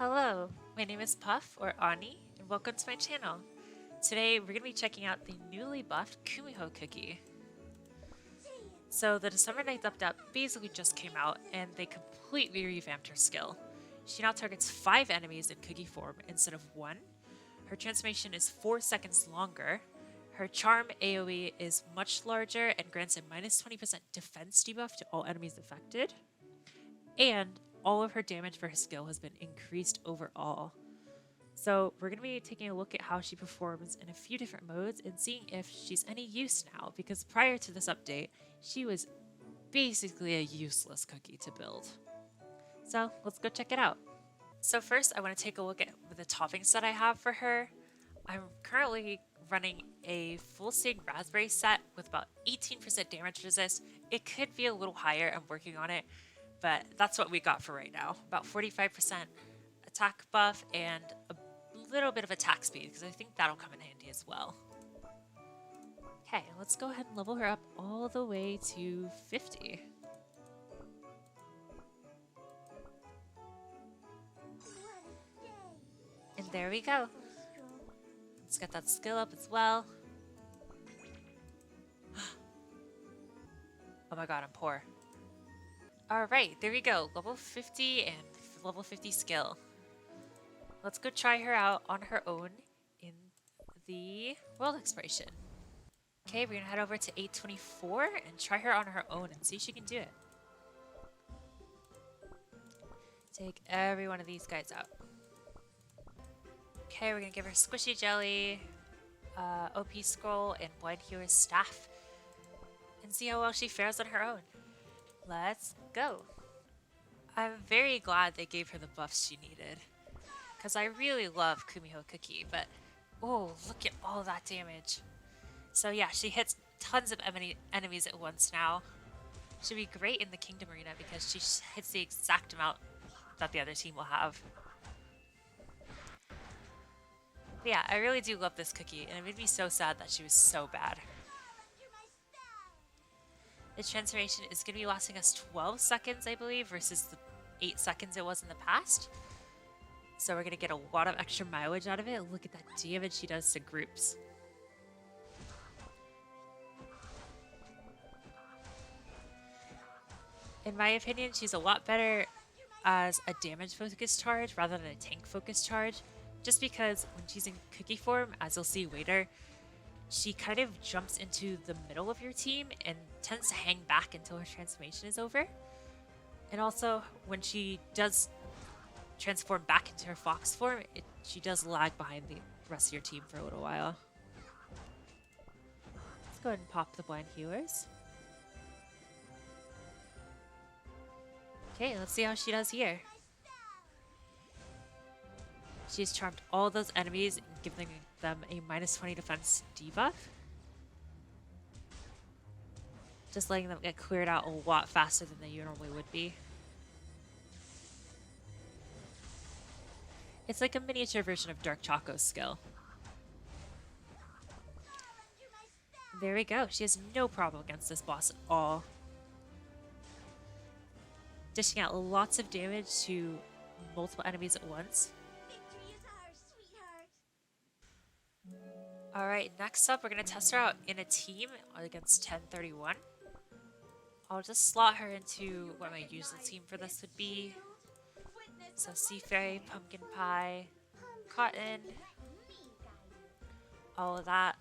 Hello, my name is Puff, or Ani, and welcome to my channel. Today we're going to be checking out the newly buffed Kumiho Cookie. So the December 9th update basically just came out, and they completely revamped her skill. She now targets 5 enemies in Cookie form instead of 1. Her transformation is 4 seconds longer. Her charm AoE is much larger and grants a minus 20% defense debuff to all enemies affected. And all of her damage for her skill has been increased overall. So we're going to be taking a look at how she performs in a few different modes and seeing if she's any use now, because prior to this update, she was basically a useless cookie to build. So let's go check it out. So first I want to take a look at the toppings that I have for her. I'm currently running a full stage raspberry set with about 18% damage resist. It could be a little higher, I'm working on it, but that's what we got for right now. About 45% attack buff and a little bit of attack speed, because I think that'll come in handy as well. Okay, let's go ahead and level her up all the way to 50. And there we go. Let's get that skill up as well. Oh my god, I'm poor. Alright, there we go. Level 50 and level 50 skill. Let's go try her out on her own in the world exploration. Okay, we're gonna head over to 824 and try her on her own and see if she can do it. Take every one of these guys out. Okay, we're gonna give her Squishy Jelly, OP Scroll, and Blind Healer's Staff, and see how well she fares on her own. Let's go. I'm very glad they gave her the buffs she needed, because I really love Kumiho Cookie, but oh, look at all that damage. So yeah, she hits tons of enemies at once now. She'll be great in the Kingdom Arena because she hits the exact amount that the other team will have. But yeah, I really do love this cookie, and it made me so sad that she was so bad. The transformation is going to be lasting us 12 seconds, I believe, versus the 8 seconds it was in the past. So we're going to get a lot of extra mileage out of it. Look at that damage she does to groups. In my opinion, she's a lot better as a damage-focused charge rather than a tank-focused charge, just because when she's in cookie form, as you'll see later, she kind of jumps into the middle of your team and tends to hang back until her transformation is over. And also, when she does transform back into her fox form, she does lag behind the rest of your team for a little while. Let's go ahead and pop the blind healers. Okay, let's see how she does here. She's charmed all those enemies and giving them a minus 20 defense debuff. Just letting them get cleared out a lot faster than they normally would be. It's like a miniature version of Dark Choco's skill. There we go. She has no problem against this boss at all. Dishing out lots of damage to multiple enemies at once. Alright, next up we're going to test her out in a team against 1031. I'll just slot her into what my usual team for this would be. So Sea Fairy, Pumpkin Pie, Cotton, all of that.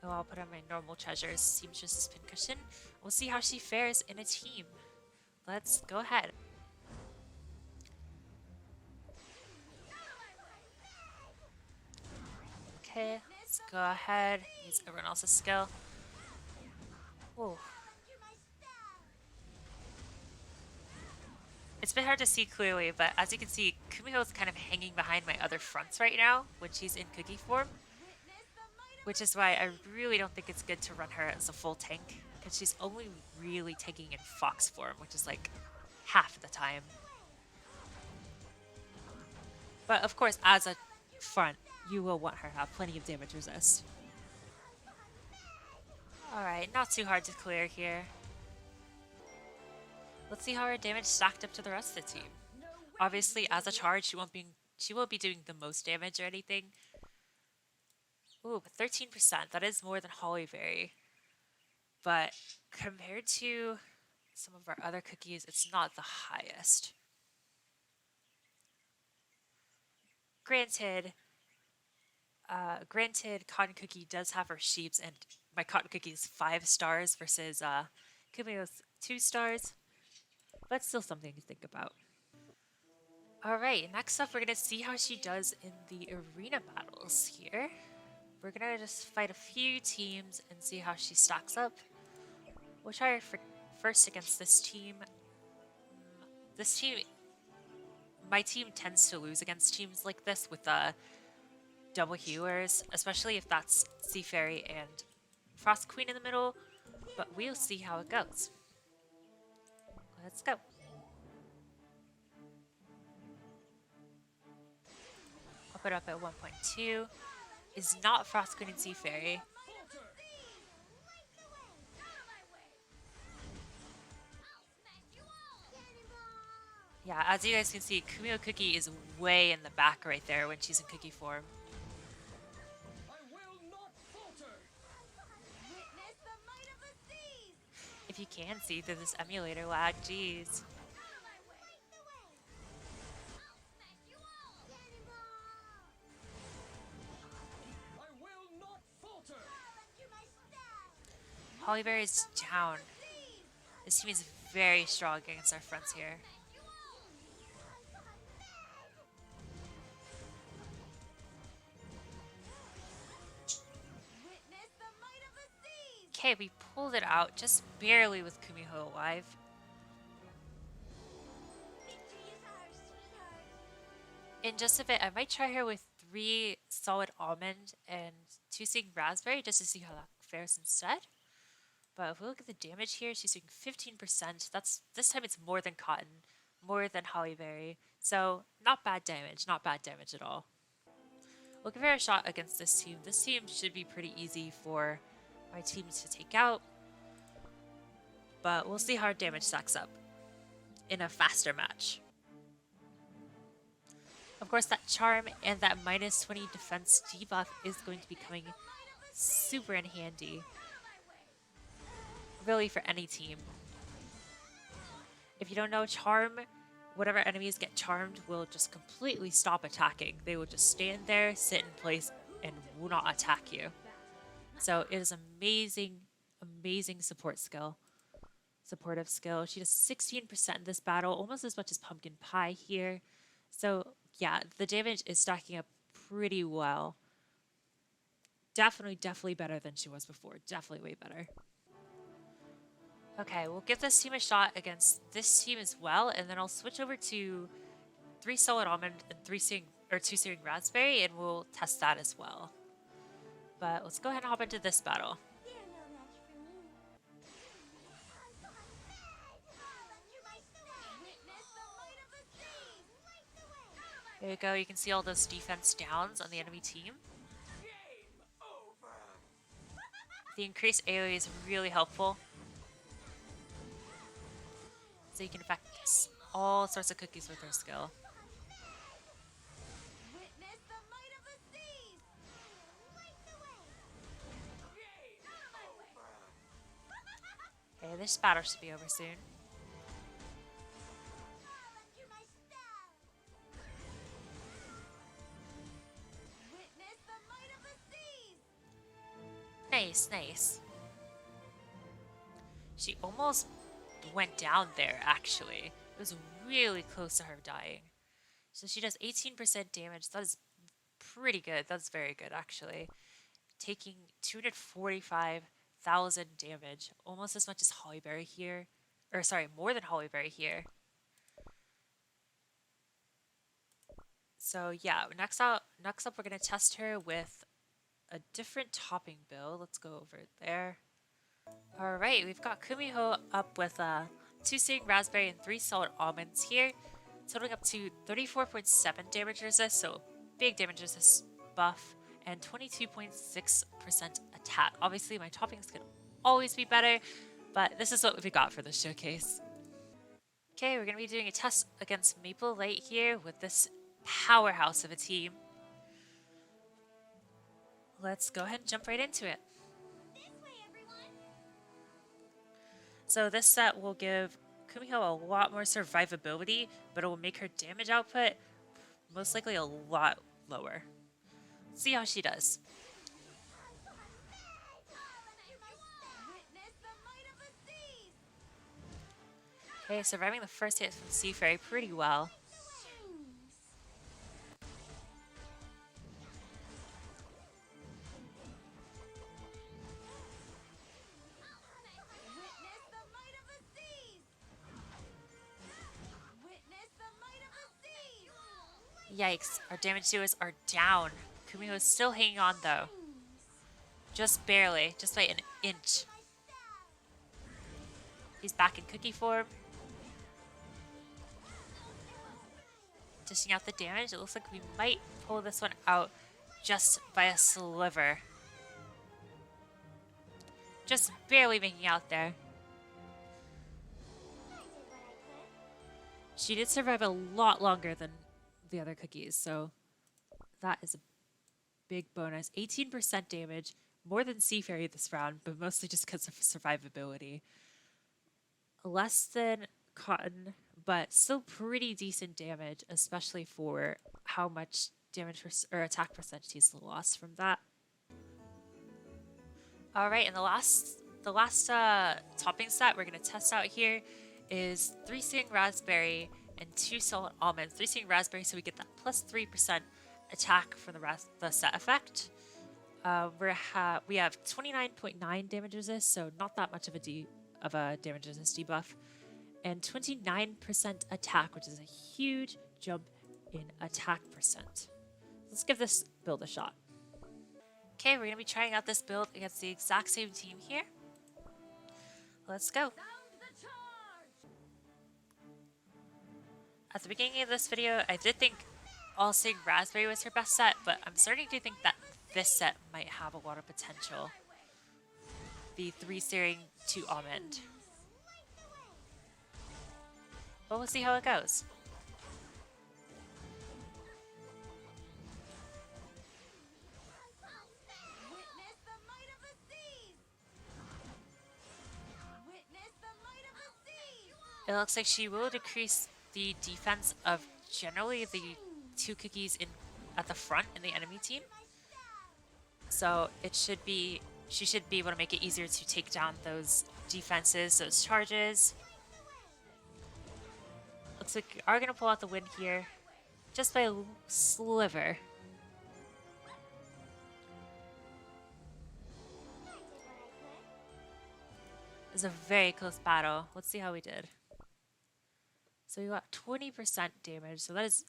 And I'll put on my normal treasures, Seamstress's Pincushion. We'll see how she fares in a team. Let's go ahead. Okay, let's go ahead. Use everyone else's skill. Whoa. It's been hard to see clearly, but as you can see, Kumiho is kind of hanging behind my other fronts right now when she's in cookie form. Which is why I really don't think it's good to run her as a full tank, because she's only really taking in fox form, which is like half the time. But of course, as a front, you will want her to have plenty of damage resist. Alright, not too hard to clear here. Let's see how her damage stacked up to the rest of the team. Obviously, as a charge, she won't be doing the most damage or anything. Ooh, but 13%, that is more than Hollyberry. But compared to some of our other cookies, it's not the highest. Granted, Cotton Cookie does have her sheeps, and my Cotton Cookie is 5 stars versus Kumiho's 2 stars, but still something to think about. Alright, next up we're gonna see how she does in the arena battles here. We're gonna just fight a few teams and see how she stacks up. We'll try her first against this team. This team, my team tends to lose against teams like this with double healers, especially if that's Sea Fairy and Frost Queen in the middle, but we'll see how it goes. Let's go. I'll put it up at 1.2. Is not Frost Queen and Sea Fairy. Yeah, as you guys can see, Kumiho Cookie is way in the back right there when she's in cookie form. If you can see through this emulator lag, jeez. Hollyberry is down. This team is very strong against our fronts here. Okay, we pulled it out just barely with Kumiho alive. In just a bit, I might try her with 3 solid almond and 2 seeing raspberry just to see how that fares instead. But if we look at the damage here, she's doing 15%. This time it's more than cotton, more than hollyberry. So not bad damage at all. We'll give her a shot against this team. This team should be pretty easy for my teams to take out. But we'll see how our damage stacks up in a faster match. Of course, that charm and that minus 20 defense debuff is going to be coming super in handy. Really for any team. If you don't know, charm, whatever enemies get charmed will just completely stop attacking. They will just stand there, sit in place, and will not attack you. So it is amazing, amazing support skill. Supportive skill. She does 16% in this battle, almost as much as Pumpkin Pie here. So yeah, the damage is stacking up pretty well. Definitely better than she was before. Definitely way better. Okay, we'll give this team a shot against this team as well, and then I'll switch over to 3 solid almond and 2 searing raspberry, and we'll test that as well. But let's go ahead and hop into this battle. There you go, you can see all those defense downs on the enemy team. The increased AoE is really helpful. So you can affect all sorts of cookies with her skill. Okay, this battle should be over soon. Nice. She almost went down there, actually. It was really close to her dying. So she does 18% damage. That is pretty good. That's very good, actually. Taking 245,000 damage. Almost as much as Hollyberry here. Or sorry, more than Hollyberry here. So yeah, next up we're going to test her with a different topping build. Let's go over there. Alright, we've got Kumiho up with 2 searing raspberry and 3 solid almonds here, totaling up to 34.7 damage resist, so big damage resist buff, and 22.6% attack. Obviously, my toppings could always be better, but this is what we got for the showcase. Okay, we're going to be doing a test against Maple Light here with this powerhouse of a team. Let's go ahead and jump right into it. So this set will give Kumiho a lot more survivability, but it will make her damage output most likely a lot lower. Let's see how she does. Okay, surviving the first hit from Sea Fairy pretty well. Yikes, our damage dealers are down. Kumiho is still hanging on though. Just barely, just by an inch. He's back in cookie form. Dishing out the damage, it looks like we might pull this one out just by a sliver. Just barely making out there. She did survive a lot longer than the other cookies, so that is a big bonus. 18% damage, more than Sea Fairy this round, but mostly just because of survivability. Less than Cotton, but still pretty decent damage, especially for how much damage or attack percentage he's lost from that. All right, and the last topping set we're gonna test out here is 3 Sing Raspberry and 2 Solid Almonds. 3 Sing Raspberry, so we get that plus 3% attack from the set effect. We have 29.9 damage resist, so not that much of a damage resist debuff, and 29% attack, which is a huge jump in attack percent. Let's give this build a shot. Okay, we're gonna be trying out this build against the exact same team here. Let's go. At the beginning of this video, I did think All Sing Raspberry was her best set, but I'm starting to think that this set might have a lot of potential. The 3 Sing 2 Almond. But we'll see how it goes. It looks like she will decrease the defense of generally the 2 cookies at the front in the enemy team. So she should be able to make it easier to take down those defenses, those charges. Looks like we are going to pull out the win here, just by a sliver. It was a very close battle. Let's see how we did. So we got 20% damage, so that is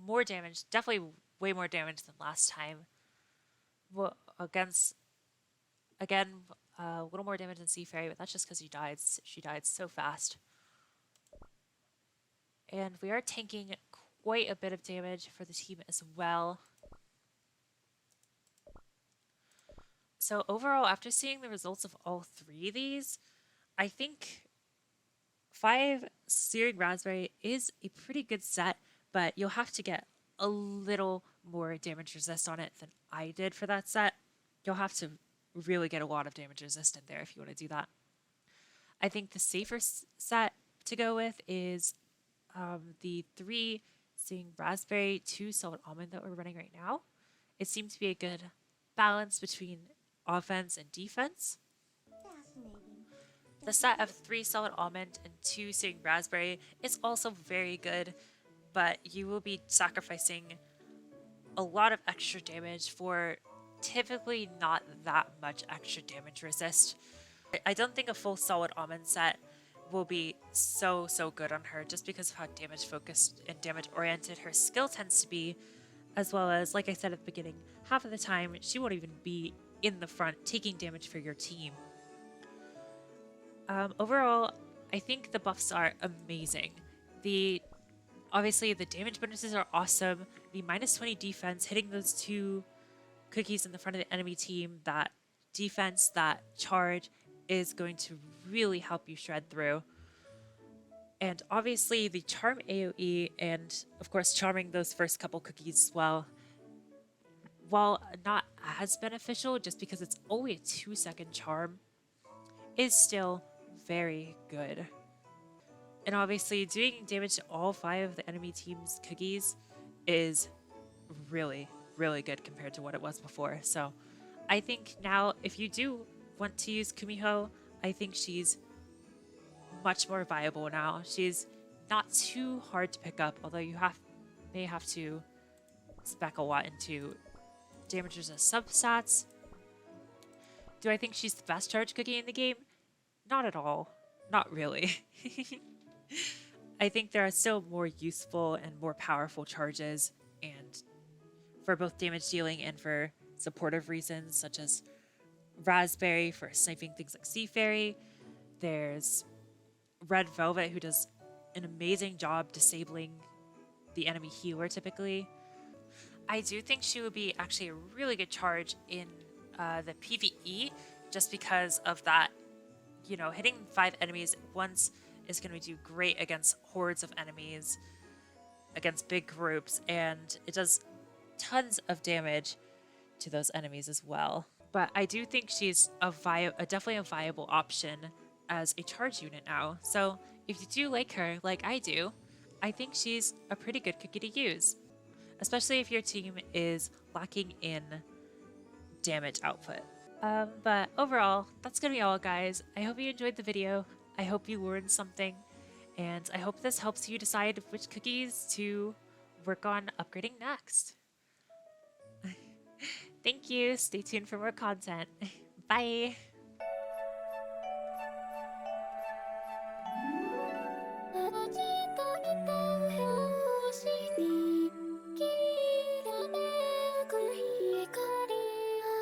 more damage, definitely way more damage than last time. Well, again, a little more damage than Sea Fairy, but that's just because she died so fast. And we are tanking quite a bit of damage for the team as well. So overall, after seeing the results of all 3 of these, I think 5 Searing Raspberry is a pretty good set, but you'll have to get a little more damage resist on it than I did for that set. You'll have to really get a lot of damage resist in there if you want to do that. I think the safer set to go with is the 3 Sing Raspberry, 2 Solid Almond that we're running right now. It seems to be a good balance between offense and defense. The set of 3 Solid Almond and 2 Sing Raspberry is also very good, but you will be sacrificing a lot of extra damage for typically not that much extra damage resist. I don't think a full Solid Almond set will be so good on her, just because of how damage focused and damage oriented her skill tends to be, as well as, like I said at the beginning, half of the time she won't even be in the front taking damage for your team. Overall, I think the buffs are amazing. Obviously the damage bonuses are awesome. The minus 20 defense, hitting those 2 cookies in the front of the enemy team, that defense, that charge is going to really help you shred through. And obviously the charm AoE and of course charming those first couple cookies as well, while not as beneficial just because it's only a 2-second charm, is still very good. And obviously doing damage to all 5 of the enemy team's cookies is really, really good compared to what it was before. So I think now if you do want to use Kumiho, I think she's much more viable now. She's not too hard to pick up, although you may have to spec a lot into damages and substats. Do I think she's the best charge cookie in the game? Not at all. Not really. I think there are still more useful and more powerful charges, and for both damage dealing and for supportive reasons, such as Raspberry for sniping things like Sea Fairy. There's Red Velvet, who does an amazing job disabling the enemy healer typically. I do think she would be actually a really good charge in the PvE, just because of that, you know, hitting 5 enemies at once is going to do great against hordes of enemies, against big groups, and it does tons of damage to those enemies as well. But I do think she's definitely a viable option as a charge unit now. So if you do like her, like I do, I think she's a pretty good cookie to use, especially if your team is lacking in damage output. But overall, that's gonna be all, guys. I hope you enjoyed the video. I hope you learned something, and I hope this helps you decide which cookies to work on upgrading next. Thank you. Stay tuned for more content. Bye.